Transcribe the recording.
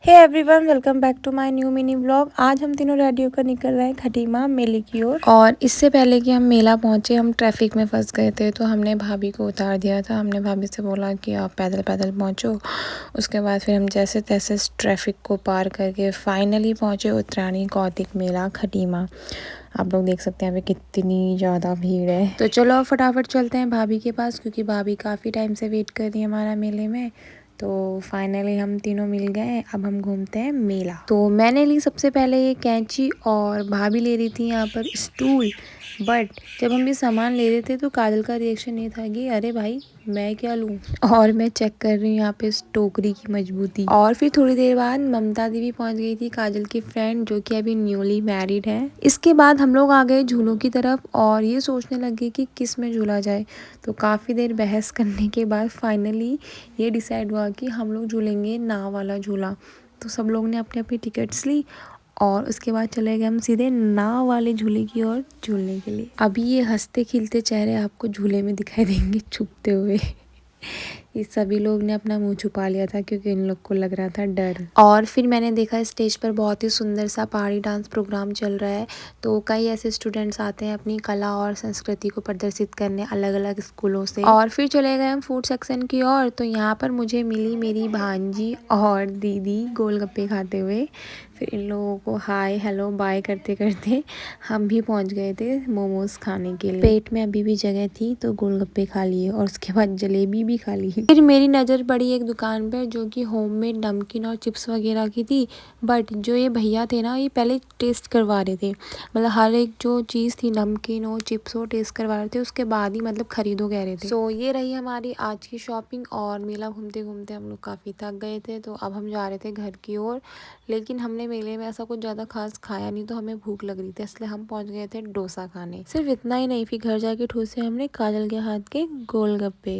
Hey everyone, welcome back to my new mini vlog. आज हम तीनों रेडी होकर निकल रहे हैं खटीमा मेले की ओर। और इससे पहले कि हम मेला पहुंचे, हम ट्रैफिक में फंस गए थे, तो हमने भाभी को उतार दिया था। हमने भाभी से बोला कि आप पैदल पैदल पहुंचो। उसके बाद फिर हम जैसे तैसे ट्रैफिक को पार करके फाइनली पहुंचे उत्तरायणी कौतिक मेला खटीमा। आप लोग देख सकते हैं अभी कितनी ज़्यादा भीड़ है। तो चलो अब फटाफट चलते हैं भाभी के पास, क्योंकि भाभी काफ़ी टाइम से वेट कर रही है हमारा मेले में। तो फाइनली हम तीनों मिल गए। अब हम घूमते हैं मेला। तो मैंने ली सबसे पहले ये कैंची और भाभी ले रही थी यहाँ पर स्टूल। बट जब हम ये सामान ले रहे थे तो काजल का रिएक्शन ये था कि अरे भाई मैं क्या लूँ। और मैं चेक कर रही हूँ यहाँ पे इस टोकरी की मजबूती। और फिर थोड़ी देर बाद ममता दीदी पहुँच गई थी, काजल की फ्रेंड, जो कि अभी न्यूली मैरिड है। इसके बाद हम लोग आ गए झूलों की तरफ और ये सोचने लगे कि किस में झूला जाए। तो काफ़ी देर बहस करने के बाद फाइनली ये डिसाइड हुआ कि हम लोग झूलेंगे नाव वाला झूला। तो सब लोग ने अपनी अपनी टिकट्स ली और उसके बाद चले गए हम सीधे नाव वाले झूले की ओर झूलने के लिए। अभी ये हंसते खिलते चेहरे आपको झूले में दिखाई देंगे छुपते हुए। ये सभी लोग ने अपना मुंह छुपा लिया था क्योंकि इन लोग को लग रहा था डर। और फिर मैंने देखा स्टेज पर बहुत ही सुंदर सा पहाड़ी डांस प्रोग्राम चल रहा है। तो कई ऐसे स्टूडेंट्स आते हैं अपनी कला और संस्कृति को प्रदर्शित करने अलग अलग स्कूलों से। और फिर चले गए हम फूड सेक्शन की ओर। तो यहाँ पर मुझे मिली मेरी भांजी और दीदी गोलगप्पे खाते हुए। फिर इन लोगों को हाय हेलो बाय करते करते हम भी पहुँच गए थे मोमोज खाने के लिए। पेट में अभी भी जगह थी तो गोलगप्पे खा लिए और उसके बाद जलेबी भी खा ली। फिर मेरी नज़र पड़ी एक दुकान पर जो कि होममेड नमकीन और चिप्स वगैरह की थी। बट जो ये भैया थे ना, ये पहले टेस्ट करवा रहे थे। मतलब हर एक जो चीज़ थी, नमकीन हो चिप्स हो, टेस्ट करवा रहे थे, उसके बाद ही मतलब खरीदो कह रहे थे। सो ये रही हमारी आज की शॉपिंग। और मेला घूमते घूमते हम लोग काफ़ी थक गए थे, तो अब हम जा रहे थे घर की ओर। लेकिन हमने मेले में ऐसा कुछ ज़्यादा खास खाया नहीं, तो हमें भूख लग रही थी, इसलिए हम पहुंच गए थे डोसा खाने। सिर्फ इतना ही नहीं, फिर घर जाके ठूसे हमने काजल के हाथ के गोलगप्पे।